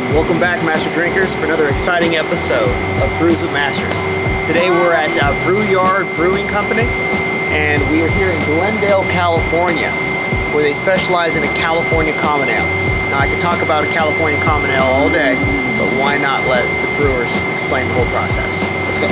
Welcome back, Master Drinkers, for another exciting episode of Brews with Masters. Today we're at Brewyard Brewing Company, and we are here in Glendale, California, where they specialize in a California Common Ale. Now, I could talk about a California Common Ale all day, but why not let the brewers explain the whole process? Let's go.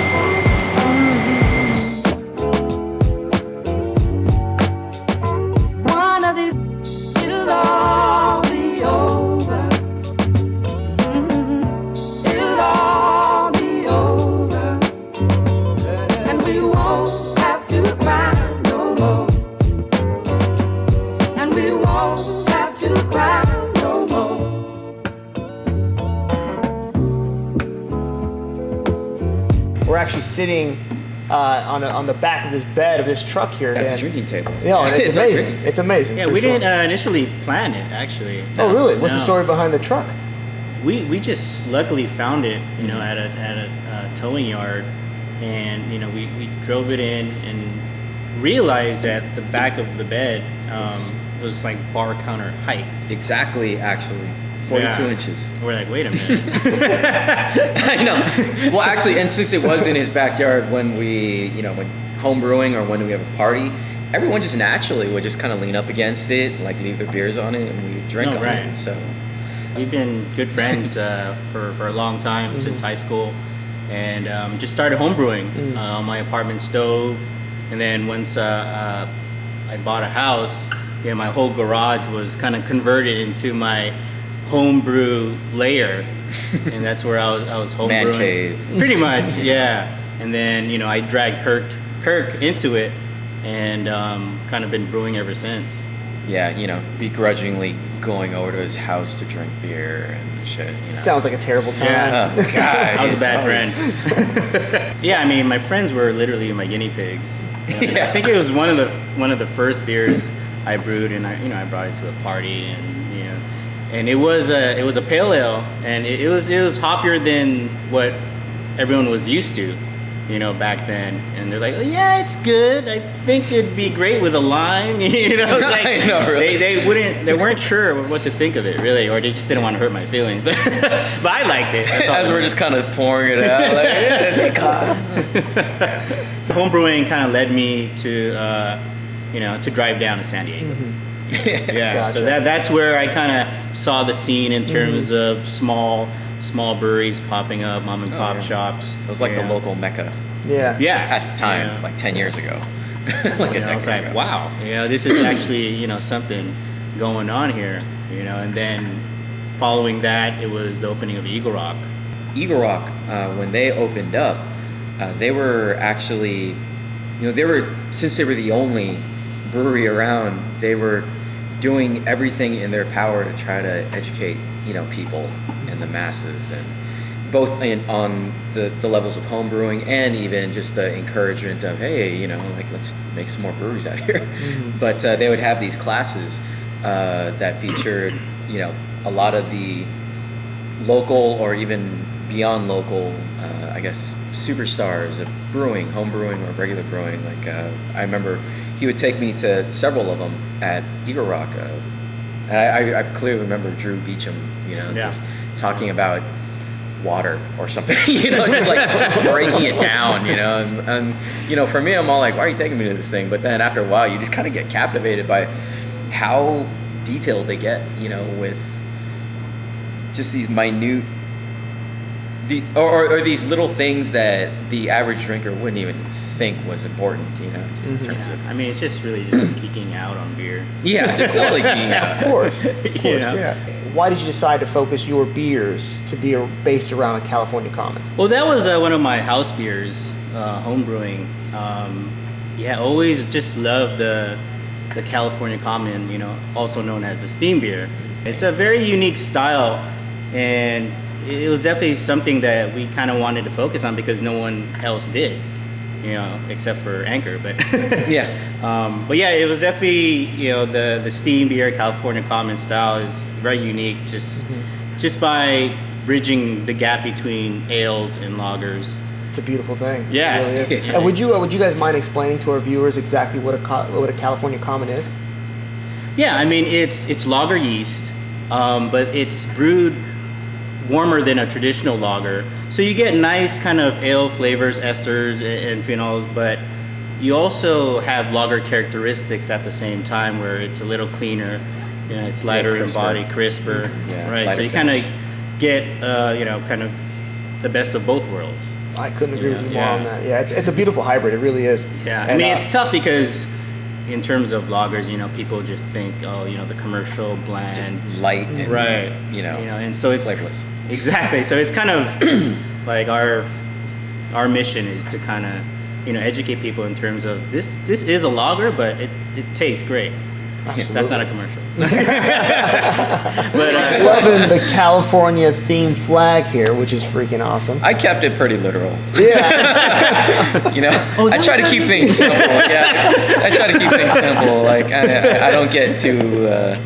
We're actually sitting on the back of this bed of this truck here. That's a drinking table. Yeah, it's amazing. It's amazing. Yeah, we didn't initially plan it, actually. Oh, really? What's the story behind the truck? We just luckily found it, at a towing yard, and we drove it in and realized that the back of the bed was like bar counter height. Exactly, actually. 42 inches. We're like, wait a minute. I know. Well, actually, and since it was in his backyard when we, when home brewing or when we have a party, everyone just naturally would just kind of lean up against it, like leave their beers on it, and we drink on it. So we've been good friends for a long time, since high school, and just started home brewing on my apartment stove. And then once I bought a house, my whole garage was kind of converted into my homebrew layer, and that's where I was homebrewing. Man cave. Pretty much, yeah. And then I dragged Kirk into it, and kind of been brewing ever since. Yeah, begrudgingly going over to his house to drink beer and shit. Sounds like a terrible time. Yeah. Oh, God. I was a bad friend. Yeah, I mean, my friends were literally my guinea pigs. Yeah. I think it was one of the first beers I brewed, and I brought it to a party, and it was a pale ale, and it was hoppier than what everyone was used to, back then. And they're like, oh yeah, it's good. I think it'd be great with a lime. Like, I know, really. they weren't sure what to think of it, really, or they just didn't want to hurt my feelings. But I liked it. As we're just kind of pouring it out, like, So home brewing kind of led me to to drive down to San Diego. Yeah, Gotcha. so that's where I kind of saw the scene in terms of small breweries popping up, mom and pop shops. It was like the local mecca. Yeah. At the time, like 10 years ago. Like a I was decade like, ago. wow, this is actually something going on here, And then following that, it was the opening of Eagle Rock. Eagle Rock, when they opened up, they were actually, since they were the only brewery around, they were doing everything in their power to try to educate, people and the masses, and both on the levels of home brewing and even just the encouragement of, hey, let's make some more breweries out here. But they would have these classes that featured, a lot of the local or even beyond local, I guess, superstars of brewing, home brewing or regular brewing. Like I remember he would take me to several of them at Eagle Rock. And I clearly remember Drew Beecham, just talking about water or something, just like breaking it down, and for me, I'm all like, why are you taking me to this thing? But then after a while, you just kind of get captivated by how detailed they get, with just these minute, or these little things that the average drinker wouldn't even think was important, just in terms of. I mean, it's just really just geeking out on beer. Yeah, just totally geeking out. Of course, yeah. Why did you decide to focus your beers to be based around a California Common? Well, that was one of my house beers, home brewing. Always just loved the California Common, also known as the steam beer. It's a very unique style, and it was definitely something that we kind of wanted to focus on because no one else did, except for Anchor. But yeah, it was definitely the steam beer California Common style is very unique, just by bridging the gap between ales and lagers. It's a beautiful thing. Yeah. It really is. Yeah. Would you guys mind explaining to our viewers exactly what a California Common is? Yeah, I mean it's lager yeast, but it's brewed warmer than a traditional lager. So you get nice kind of ale flavors, esters, and phenols, but you also have lager characteristics at the same time, where it's a little cleaner, it's lighter in body, crisper, right? So you kind of get, kind of the best of both worlds. I couldn't agree with you more on that. Yeah, it's a beautiful hybrid. It really is. Yeah, And, I mean, it's tough because in terms of lagers, people just think, the commercial bland, Just light and, right? And so it's flavorless. Exactly. So it's kind of like our mission is to kind of educate people in terms of this is a lager, but it tastes great. Absolutely. That's not a commercial. But loving the California themed flag here, which is freaking awesome. I kept it pretty literal. Yeah. I try to keep things simple. Yeah, I try to keep things simple. Like I don't get too.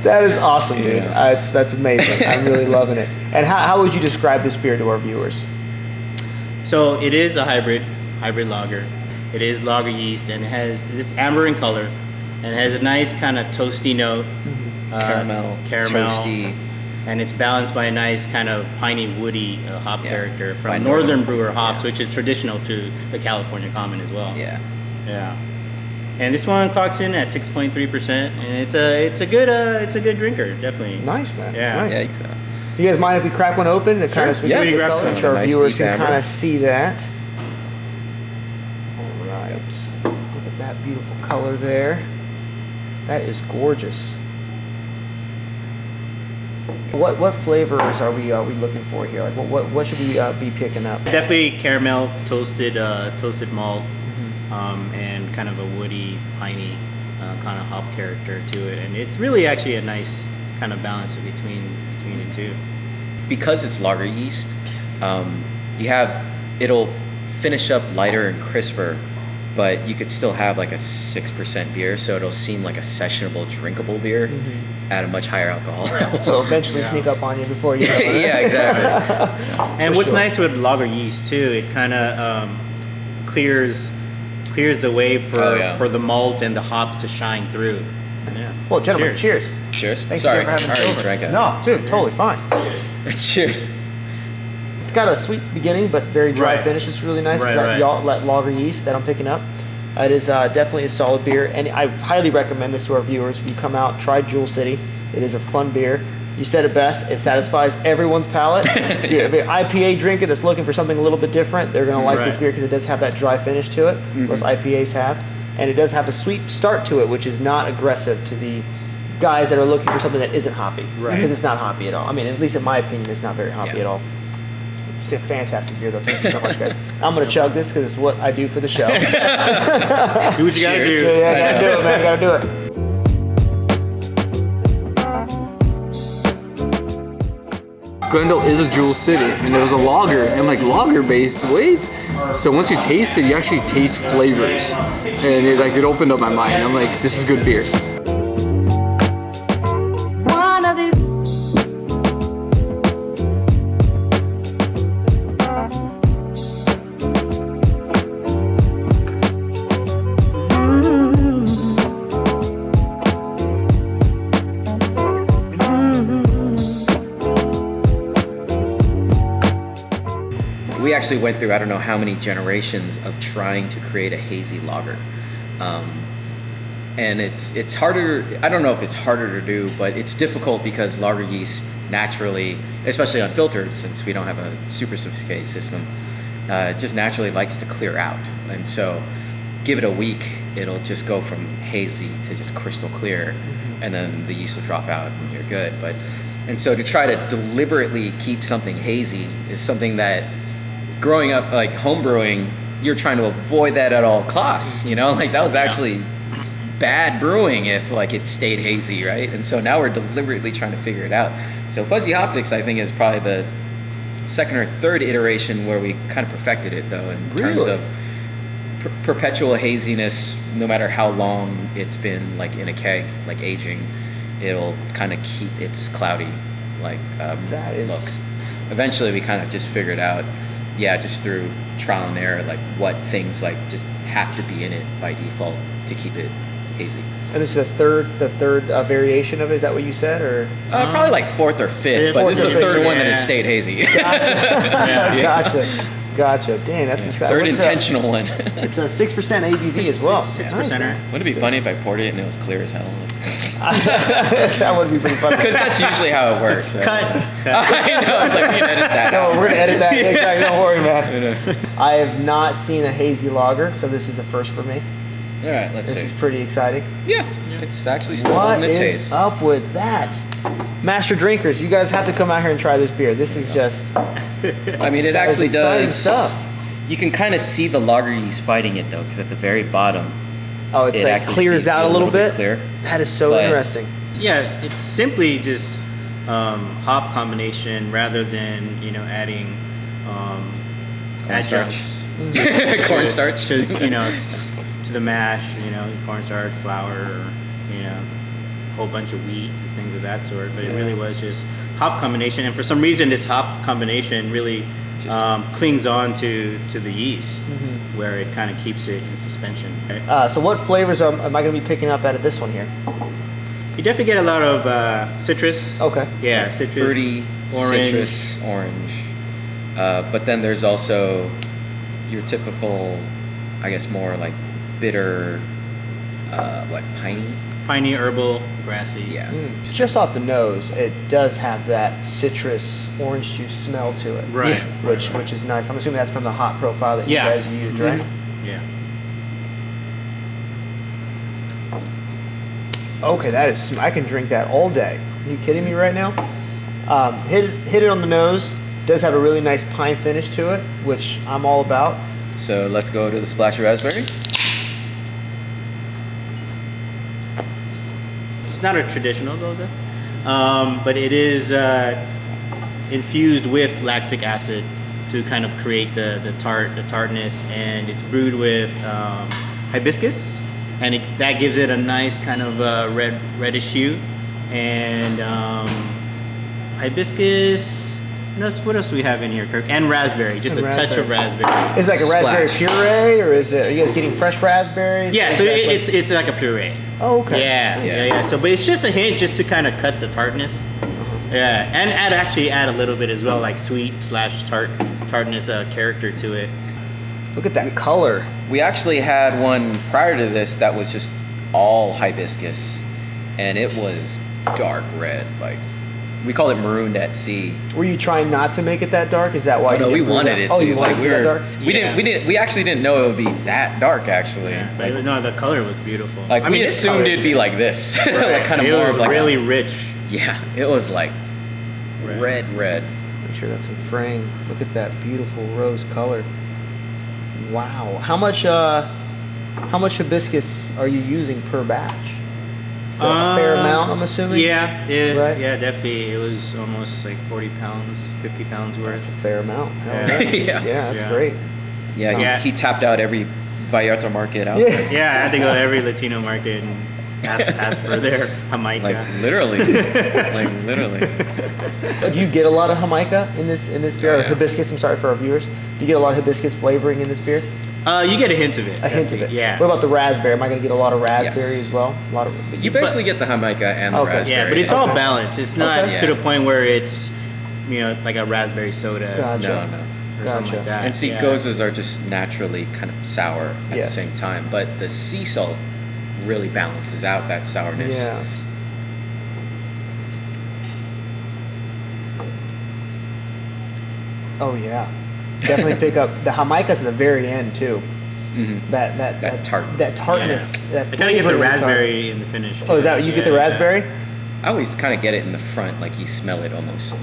That is awesome, dude. Yeah. That's amazing. I'm really loving it. And how would you describe this beer to our viewers? So it is a hybrid lager. It is lager yeast, and it has this amber in color, and it has a nice kind of toasty note, Caramel, toasty. and it's balanced by a nice kind of piney, woody hop character By from Northern Brewer hops, which is traditional to the California Common as well. Yeah. Yeah. And this one clocks in at 6.3%, and it's a good drinker, definitely. Nice, man. Yeah. Nice. Yeah, I think so. You guys mind if we crack one open to kind of switch Yeah, the grab color? some. I'm sure our Nice viewers deep can amber. kind of see that. All right. Look at that beautiful color there. That is gorgeous. What flavors are we looking for here? Like what should we be picking up? Definitely caramel, toasted malt, and kind of a woody, piney kind of hop character to it, and it's really actually a nice kind of balance between the two. Because it's lager yeast, it'll finish up lighter and crisper, but you could still have like a 6% beer, so it'll seem like a sessionable, drinkable beer at a much higher alcohol level. So eventually sneak up on you before you know it. Yeah, exactly. And For what's sure. nice with lager yeast too, it kind of clears the way for the malt and the hops to shine through. Yeah. Well, gentlemen, cheers. Cheers. Thanks Sorry, again for having us I already over. drank it. No, dude, totally fine. Cheers. It's got a sweet beginning, but very dry Right. finish. It's really nice. Right, That right. lager yeast that I'm picking up. It is definitely a solid beer, and I highly recommend this to our viewers. If you come out, try Jewel City. It is a fun beer. You said it best. It satisfies everyone's palate. If you're an IPA drinker that's looking for something a little bit different, they're going to like this Right. beer because it does have that dry finish to it. Most IPAs have. And it does have a sweet start to it, which is not aggressive to the guys that are looking for something that isn't hoppy. Right. Because it's not hoppy at all. I mean, at least in my opinion, it's not very hoppy Yeah. at all. It's a fantastic beer, though. Thank you so much, guys. I'm going to chug this because it's what I do for the show. Do what you gotta Cheers. do. Yeah, I gotta do it, man. I gotta do it. Glendale is a jewel city, and there was a lager, and like lager based, wait. So once you taste it, you actually taste flavors, and it opened up my mind. I'm like, this is good beer. One of these We actually went through I don't know how many generations of trying to create a hazy lager, and it's harder. I don't know if it's harder to do, but it's difficult because lager yeast naturally, especially unfiltered, since we don't have a super sophisticated system, just naturally likes to clear out, and so give it a week, it'll just go from hazy to just crystal clear, and then the yeast will drop out and you're good. And so to try to deliberately keep something hazy is something that growing up like homebrewing, you're trying to avoid that at all costs, like that was actually bad brewing if like it stayed hazy, right? And so now we're deliberately trying to figure it out. So fuzzy hoptics, I think, is probably the second or third iteration where we kind of perfected it, though, in terms Really? of perpetual haziness. No matter how long it's been like in a keg, like aging, it'll kind of keep its cloudy That is- look. Eventually, we kind of just figured out, just through trial and error, like what things like just have to be in it by default to keep it hazy. And this is the third variation of it. Is that what you said, or? Probably like fourth or fifth, Yeah, but this is fourth the or third fifth, one that has yeah. stayed hazy. Gotcha. Dang, that's Third intentional one. It's a 6% ABV as well. 6%. Nice, man. Wouldn't it be funny if I poured it and it was clear as hell? That would be pretty funny. Because that's usually how it works. Right? Cut. I know. It's like we can edit that No, out. we're gonna edit that. Exactly. Don't worry, man. I have not seen a hazy lager, so this is a first for me. All right, let's This is see. pretty exciting. Yeah, it's actually still What on the is taste. up with that? Master drinkers, you guys have to come out here and try this beer. This is just I mean, it that is actually exciting does. stuff. You can kind of see the lager yeast fighting it though, because at the very bottom, Oh, it's it like actually clears seems to out be a little bit. clear. That is so But- interesting. Yeah, it's simply just hop combination rather than adding adjuncts Cornstarch. to to the mash. Cornstarch, flour, or a whole bunch of wheat and things of that sort. But it really was just hop combination, and for some reason, this hop combination really clings on to the yeast, where it kind of keeps it in suspension. Right? So what flavors am I going to be picking up out of this one here? You definitely get a lot of citrus. Okay. Yeah, citrus, Fruity, orange. citrus, orange. But then there's also your typical, I guess, more like bitter, piney? Piney, herbal, grassy. Yeah. It's just off the nose. It does have that citrus orange juice smell to it. Right. Which is nice. I'm assuming that's from the hot profile that you Yeah. guys used, right? Yeah. Okay, that is. I can drink that all day. Are you kidding me right now? Hit it on the nose. Does have a really nice pine finish to it, which I'm all about. So let's go to the splash of raspberry. It's not a traditional goza, but it is infused with lactic acid to kind of create the tartness, and it's brewed with hibiscus, and that gives it a nice kind of reddish hue, and hibiscus. What else do we have in here, Kirk? And raspberry, just And a touch of raspberry. Is it like a raspberry Splash. puree, or is it? Are you guys getting fresh raspberries? Yeah, Is so that it's like a puree. Oh, okay. Yeah. So, but it's just a hint, just to kind of cut the tartness. Yeah, and add a little bit as well, like sweet / tartness character to it. Look at that color. We actually had one prior to this that was just all hibiscus, and it was dark red. Like, we call it marooned at sea. Were you trying not to make it that dark? Is that why? Oh, no, you we didn't brew wanted that? it Oh, to. you wanted Like, it we that were, dark? Yeah. we actually didn't know it would be that dark. Actually, But no, the color was beautiful. like we this assumed color it'd is be good. like this, Right. like kind of it more was of like really rich. yeah, it was like red. Make sure that's in frame. Look at that beautiful rose color. Wow. How much hibiscus are you using per batch? Is that a fair amount, I'm assuming? Yeah, Right? yeah, definitely. It was almost like 40 pounds, 50 pounds worth. That's a fair amount. Hell Yeah. yeah. Yeah. That's Yeah. great. Yeah, Yeah. He tapped out every Vallarta market out. Yeah. Yeah, I had to go to every Latino market and ask for their Jamaica. Like literally, like literally. Do you get a lot of Jamaica in this beer? Oh, Or yeah. hibiscus, I'm sorry, for our viewers. Do you get a lot of hibiscus flavoring in this beer? You get a hint of it. A hint of it. definitely, Yeah. What about the raspberry? Am I going to get a lot of raspberry Yes. as well? A lot of. You basically get the Jamaica and the Okay. raspberry. Yeah, but it's all Okay. balanced. It's not Okay. to the point where it's, like a raspberry soda Gotcha. No. or something Gotcha. like that. And see, yeah. gozas are just naturally kind of sour at Yes. the same time, but the sea salt really balances out that sourness. Yeah. Oh yeah, definitely pick up the Jamaica's at the very end too. Mhm. That tart. that tartness. Yeah. That I kind of get the flavor of raspberry in the finish. Oh, is that you get the Yeah, yeah. raspberry? I always kind of get it in the front, like you smell it almost.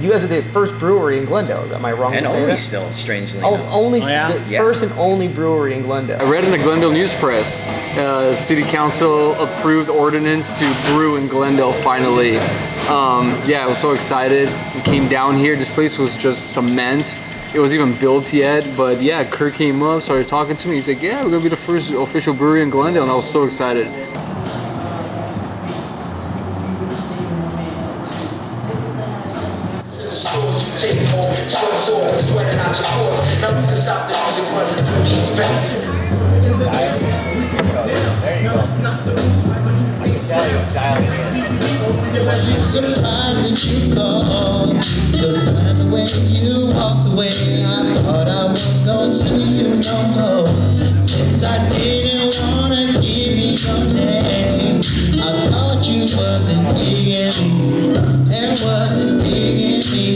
You guys are the first brewery in Glendale. Am I wrong And to say only that? still, strangely Oh, enough. only Oh, yeah? the Yeah. first and only brewery in Glendale. I read in the Glendale News Press, City Council approved ordinance to brew in Glendale finally. Yeah, I was so excited. We came down here. This place was just cement. It wasn't even built yet, but yeah, Kurt came up, started talking to me. He's like, "Yeah, we're gonna be the first official brewery in Glendale," and I was so excited. Surprised that you called, just by the way you walked away, I thought I wasn't gonna see you no more. Since I didn't wanna give you your name, I thought you wasn't digging me, and wasn't digging me.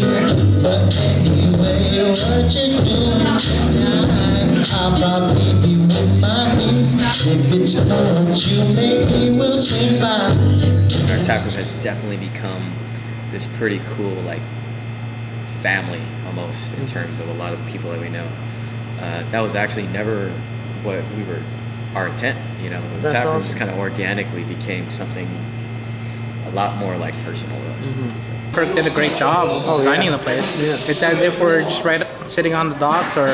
But anyway, what you doing tonight? I'll probably be with my peeps. If it's cold, you maybe we'll swing by. Our taproom has definitely become this pretty cool, like, family almost in terms of a lot of the people that we know. That was actually never what our intent, you know. The That's taproom awesome. just kind of organically became something a lot more like personal to us. Kirk did a great job designing the place. Yeah. It's as if we're just right sitting on the docks or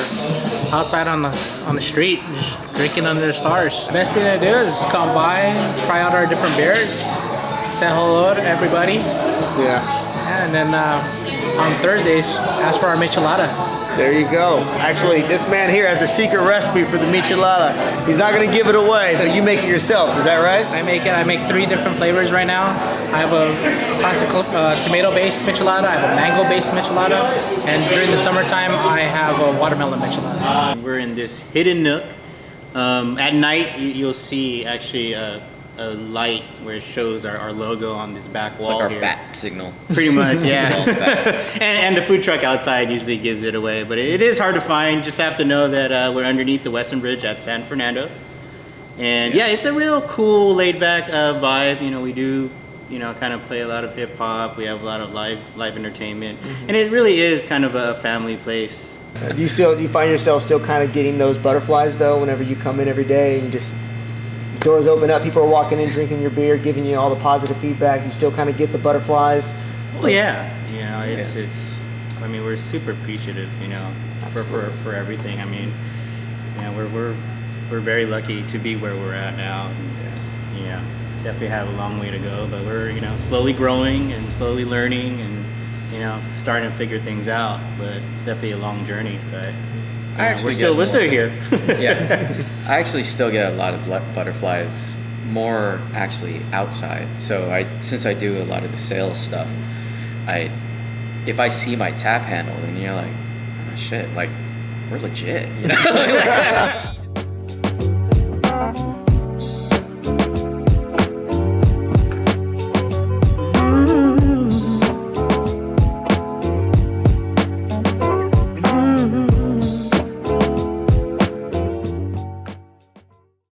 outside on the street, just drinking under the stars. Best thing to do is come by, try out our different beers, say hello to everybody, Yeah. and then on Thursdays, ask for our michelada. There you go. Actually, this man here has a secret recipe for the michelada. He's not going to give it away, so you make it yourself. Is that right? I make 3 different flavors right now. I have a classic tomato-based michelada, I have a mango-based michelada, and during the summertime, I have a watermelon michelada. We're in this hidden nook. At night, you'll see actually a light where it shows our logo on this back It's wall like our here. bat signal. Pretty much, yeah. Well, bat. and the food truck outside usually gives it away, but it is hard to find. Just have to know that we're underneath the Western Bridge at San Fernando. And yeah, it's a real cool, laid-back vibe. You know, we do, you know, kind of play a lot of hip-hop. We have a lot of live entertainment. And it really is kind of a family place. Do you find yourself still kind of getting those butterflies though whenever you come in every day and just doors open up, people are walking in, drinking your beer, giving you all the positive feedback? You still kind of get the butterflies? Well, yeah, you know, it's. I mean, we're super appreciative, you know, for everything. I mean, you know, we're very lucky to be where we're at now. And, you know, definitely have a long way to go, but we're, you know, slowly growing and slowly learning and, you know, starting to figure things out. But it's definitely a long journey. But we're still here. Yeah, I actually still get a lot of butterflies, more actually outside. So since I do a lot of the sales stuff, if I see my tap handle, then you're like, oh shit, like we're legit, you know.